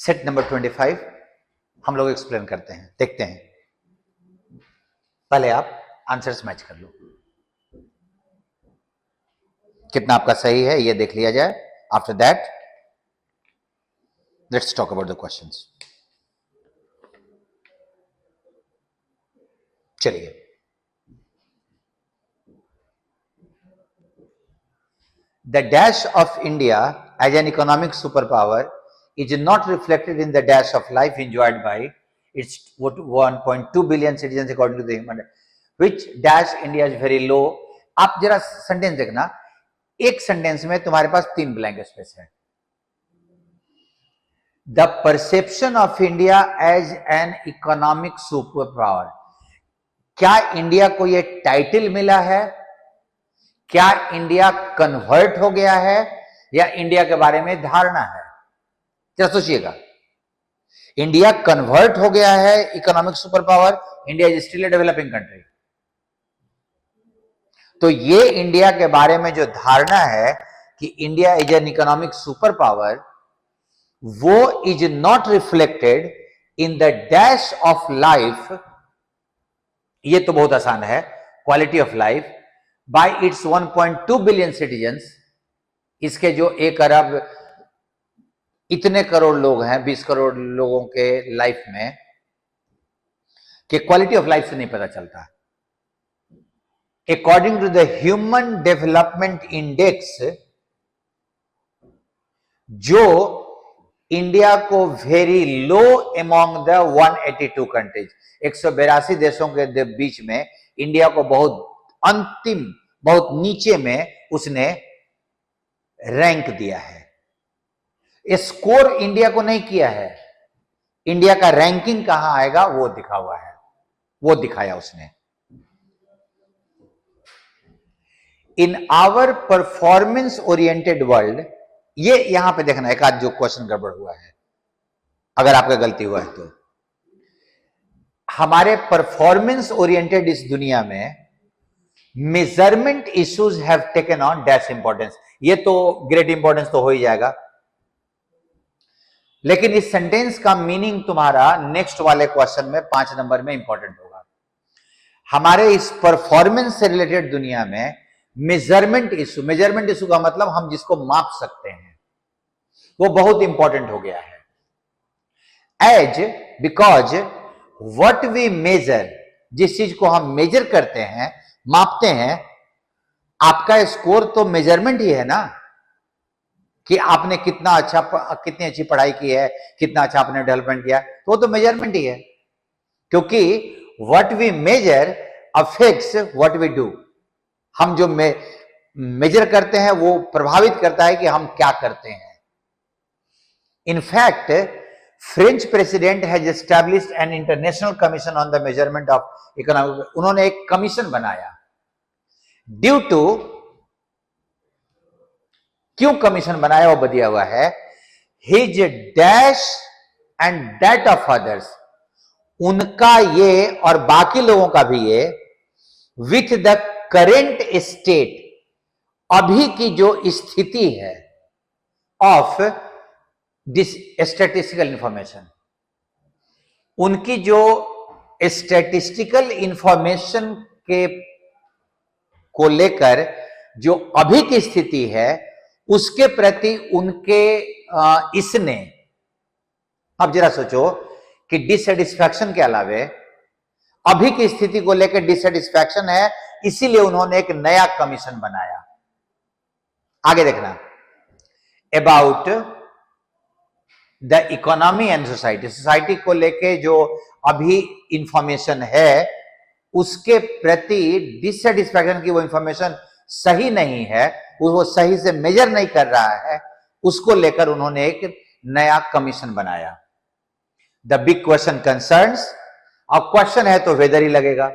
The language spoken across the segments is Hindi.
सेट नंबर 25 हम लोग एक्सप्लेन करते हैं, देखते हैं। पहले आप आंसर्स मैच कर लो, कितना आपका सही है ये देख लिया जाए। After that let's talk about the questions. चलिए, the dash of India as an economic superpower is not reflected in the dash of life enjoyed by its 1.2 billion citizens according to the human which dash India is very low। आप जरा सेंटेंस देखना, एक सेंटेंस में तुम्हारे पास 3 ब्लैंक स्पेस है। The perception of India as an economic super power, क्या इंडिया को यह टाइटल मिला है? क्या इंडिया कन्वर्ट हो गया है या इंडिया के बारे में धारणा है? क्या सोचिएगा, इंडिया कन्वर्ट हो गया है economic super power, India is still a developing country. तो ये इंडिया के बारे में जो धारणा है कि India is an economic super power, वो is not reflected in the dash of life. ये तो बहुत आसान है, quality of life by its 1.2 billion citizens. इसके जो 1 अरब इतने करोड़ लोग हैं, 20 करोड़ लोगों के लाइफ में, कि क्वालिटी ऑफ लाइफ से नहीं पता चलता। According to the human development index, जो इंडिया को very low among the 182 countries, 182 देशों के बीच में इंडिया को बहुत अंतिम, बहुत नीचे में उसने रैंक दिया है। स्कोर इंडिया को नहीं किया है, इंडिया का रैंकिंग कहां आएगा वो दिखा हुआ है, वो दिखाया उसने। In our performance oriented world, ये यहां पे देखना, एक आध जो क्वेश्चन गड़बड़ हुआ है, अगर आपका गलती हुआ है तो। हमारे परफॉर्मेंस ओरिएंटेड इस दुनिया में measurement issues have taken on dash importance. ये तो ग्रेट इंपॉर्टेंस तो हो ही जाएगा, लेकिन इस सेंटेंस का मीनिंग तुम्हारा नेक्स्ट वाले क्वेश्चन में 5 नंबर में इंपॉर्टेंट होगा। हमारे इस परफॉर्मेंस से रिलेटेड दुनिया में मेजरमेंट इशू का मतलब हम जिसको माप सकते हैं, वो बहुत इंपॉर्टेंट हो गया है। As because what we measure, जिस चीज को हम मेजर करते हैं, मापते हैं, आपका स्कोर तो मेजरमेंट ही है ना, कि आपने कितना अच्छा, कितनी अच्छी पढ़ाई की है, कितना अच्छा आपने डेवलपमेंट किया, तो वो तो मेजरमेंट ही है। क्योंकि what we measure affects what we do. हम जो मेजर करते हैं वो प्रभावित करता है कि हम क्या करते हैं। In fact French president has established an international commission on the measurement of economic. उन्होंने एक कमीशन बनाया। ड्यू टू, क्यों कमीशन बनाया वो दिया हुआ है, his dash and that of others, उनका ये और बाकी लोगों का भी ये, विथ द करेंट स्टेट, अभी की जो स्थिति है, ऑफ दिस स्टैटिस्टिकल इंफॉर्मेशन, उनकी जो स्टैटिस्टिकल इंफॉर्मेशन के को लेकर जो अभी की स्थिति है, उसके प्रति उनके इसने, अब जरा सोचो कि डिससेटिस्फैक्शन के अलावे अभी की स्थिति को लेकर डिससेटिस्फैक्शन है, इसीलिए उन्होंने एक नया कमीशन बनाया। आगे देखना, about the economy and society, society को लेके जो अभी इंफॉर्मेशन है, उसके प्रति डिससेटिस्फैक्शन की वो इंफॉर्मेशन सही नहीं है, वो सही से मेजर नहीं कर रहा है, उसको लेकर उन्होंने एक नया कमीशन बनाया। द बिग क्वेश्चन कंसर्न्स, अब क्वेश्चन है तो वेदर ही लगेगा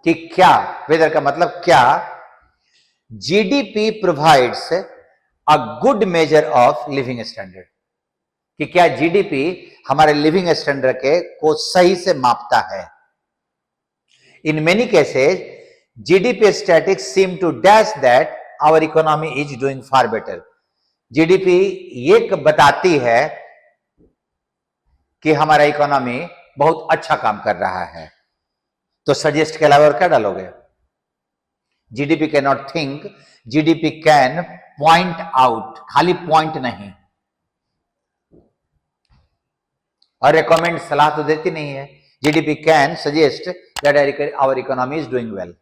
कि क्या, वेदर का मतलब क्या, GDP provides a good measure of living standard, कि क्या जीडीपी हमारे लिविंग स्टैंडर्ड के को सही से मापता है। In many cases GDP statistics seem to dash that our economy is doing far better. GDP ये बताती है कि हमारा इकोनॉमी बहुत अच्छा काम कर रहा है, तो सजेस्ट के अलावा और क्या डालोगे? GDP can not think, GDP can point out, खाली पॉइंट नहीं, और रिकमेंड, सलाह तो देती नहीं है। GDP can suggest that our economy is doing well.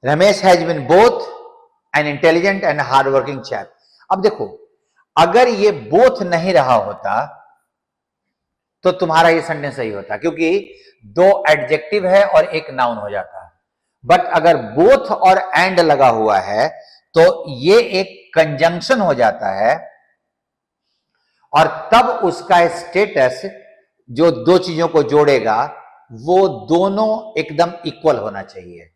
Ramesh has been both an intelligent and hard working chap. अब देखो, अगर ये बोथ नहीं रहा होता तो तुम्हारा ये सेंटेंस सही होता, क्योंकि दो एडजेक्टिव है और एक नाउन हो जाता। बट अगर बोथ और एंड लगा हुआ है तो ये एक कंजंक्शन हो जाता है, और तब उसका स्टेटस जो दो चीजों को जोड़ेगा वो दोनों एकदम इक्वल होना चाहिए,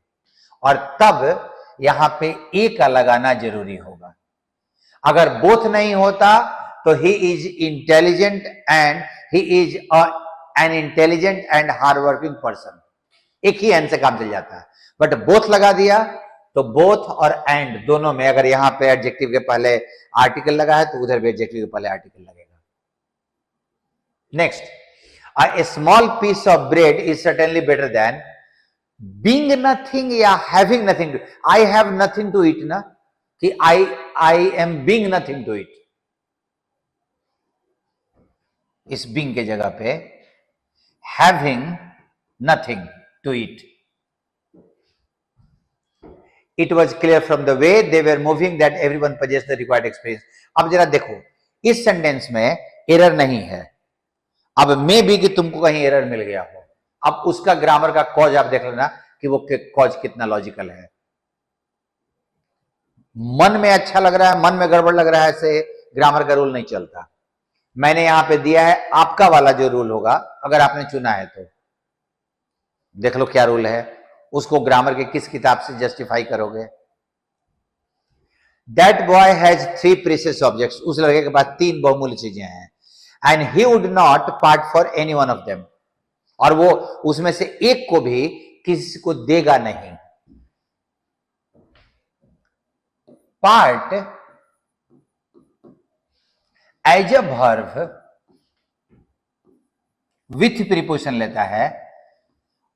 और तब यहां पे ए का लगाना जरूरी होगा। अगर बोथ नहीं होता तो he is intelligent and he is an intelligent and hard working person, एक ही एंड से काम चल जाता है। बट बोथ लगा दिया तो बोथ और एंड दोनों में, अगर यहां पे एडजेक्टिव के पहले आर्टिकल लगा है तो उधर भी एडजेक्टिव के पहले आर्टिकल लगेगा। Next, a small piece of bread is certainly better than being nothing या having nothing. I have nothing to eat ना, कि I am being nothing to eat, इस बीइंग के जगह पे having nothing to eat. It was clear from the way they were moving that everyone possessed the required experience. अब जरा देखो, इस सेंटेंस में एरर नहीं है। अब मे भी कि तुमको कहीं एरर मिल गया हो, अब उसका ग्रामर का कॉज आप देख लेना कि वो कॉज कितना लॉजिकल है। मन में अच्छा लग रहा है, मन में गड़बड़ लग रहा है, से ग्रामर का रूल नहीं चलता। मैंने यहां पे दिया है आपका वाला जो रूल होगा, अगर आपने चुना है तो देख लो क्या रूल है, उसको ग्रामर के किस किताब से जस्टिफाई करोगे। That boy has 3 precious objects, उस लड़के के पास 3 बहुमूल्य चीजें हैं, and he would not part for any one of them, और वो उसमें से एक को भी किसी को देगा नहीं। Part as a verb with preposition लेता है,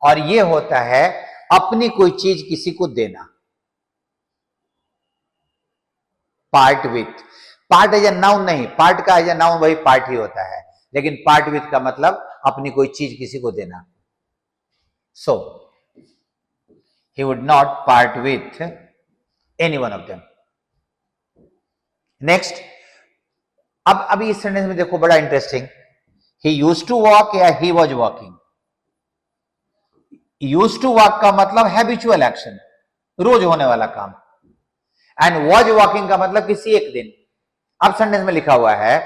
और ये होता है अपनी कोई चीज किसी को देना। Part with, part as a noun नहीं, पार्ट का एज ए नाउन वही पार्ट ही होता है, लेकिन पार्ट विथ का मतलब अपनी कोई चीज किसी को देना। So he would not part with any one of them. Next, अब अभी इस सेंटेंस में देखो बड़ा interesting, he used to walk या he was walking. Used to walk का मतलब हैबिचुअल एक्शन, रोज होने वाला काम, एंड वॉज वॉकिंग का मतलब किसी एक दिन। अब सेंटेंस में लिखा हुआ है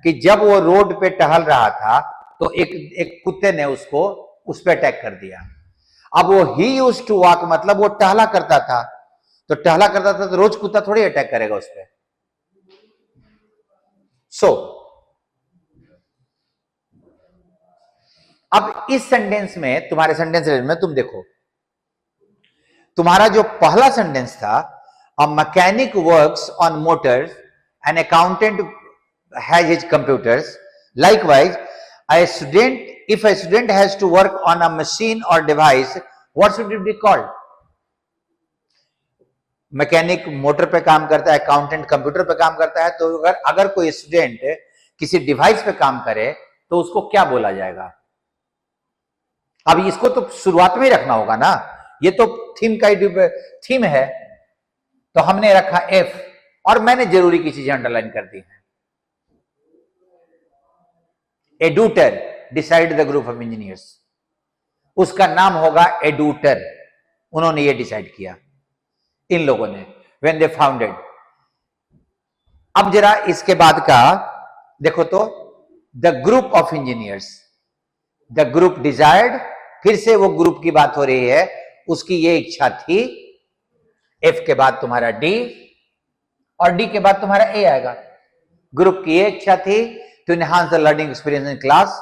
कि जब वो रोड पे टहल रहा था तो एक कुत्ते ने उसको उस पर अटैक कर दिया। अब वो ही यूज्ड टू वॉक मतलब वो टहला करता था, तो टहला करता था तो रोज कुत्ता थोड़ी अटैक करेगा उस पर। सो अब इस सेंटेंस में, तुम्हारे सेंटेंस में तुम देखो, तुम्हारा जो पहला सेंटेंस था, a mechanic works on motors, an accountant has his computers, likewise a student, if a student has to work on a machine और device, what should it be called? Mechanic motor पे काम करता है, अकाउंटेंट कंप्यूटर पे काम करता है, तो अगर कोई स्टूडेंट किसी डिवाइस पे काम करे तो उसको क्या बोला जाएगा? अब इसको तो शुरुआत में ही रखना होगा ना, ये तो थीम का थीम है, तो हमने रखा एफ, और मैंने जरूरी की चीजें अंडरलाइन कर दी हैं। Editor decide the group of engineers, उसका नाम होगा एडूटर, उन्होंने ये डिसाइड किया इन लोगों ने, व्हेन दे फाउंडेड। अब जरा इसके बाद का देखो तो, the group of engineers, the group desired, फिर से वो ग्रुप की बात हो रही है, उसकी ये इच्छा थी। एफ के बाद तुम्हारा डी, और डी के बाद तुम्हारा ए आएगा। ग्रुप की ये इच्छा थी to enhance the learning experience in class,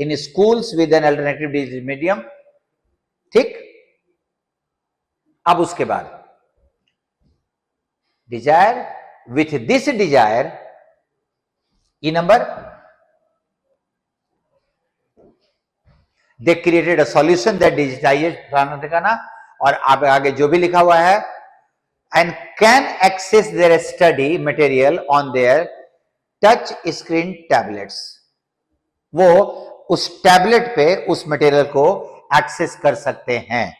in schools with an alternative digital medium. ठीक, अब उसके बाद desire, with this desire E number they created a solution that digitize का ना, और आगे जो भी लिखा हुआ है, and can access their study material on their touch screen tablets. वो उस टैबलेट पे उस मटेरियल को एक्सेस कर सकते हैं।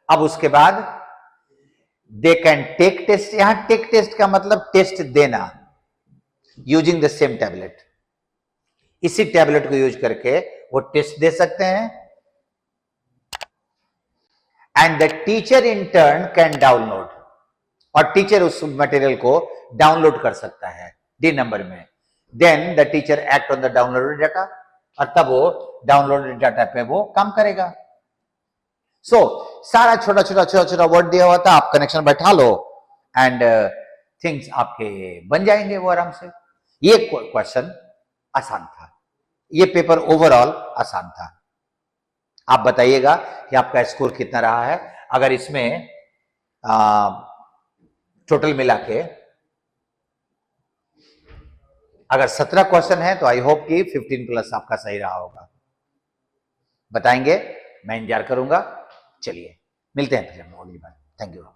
अब उसके बाद दे कैन टेक टेस्ट, यहां टेक टेस्ट का मतलब टेस्ट देना, यूजिंग द सेम टैबलेट। इसी टैबलेट को यूज करके वो टेस्ट दे सकते हैं। And the teacher in turn can download, और टीचर उस मटेरियल को डाउनलोड कर सकता है डी नंबर में। Then the teacher act on the downloaded data, और तब वो डाउनलोडेड डाटा पे वो काम करेगा। सो सारा छोटा छोटा वर्ड दिया हुआ था, आप कनेक्शन बैठा लो एंड थिंग्स आपके बन जाएंगे वो आराम से। ये क्वेश्चन आसान था, ये पेपर ओवरऑल आसान था। आप बताइएगा कि आपका स्कोर कितना रहा है। अगर इसमें टोटल मिला के अगर 17 क्वेश्चन है तो आई होप कि 15+ आपका सही रहा होगा। बताएंगे, मैं इंतजार करूंगा। चलिए मिलते हैं फिर अगली बार। Thank you.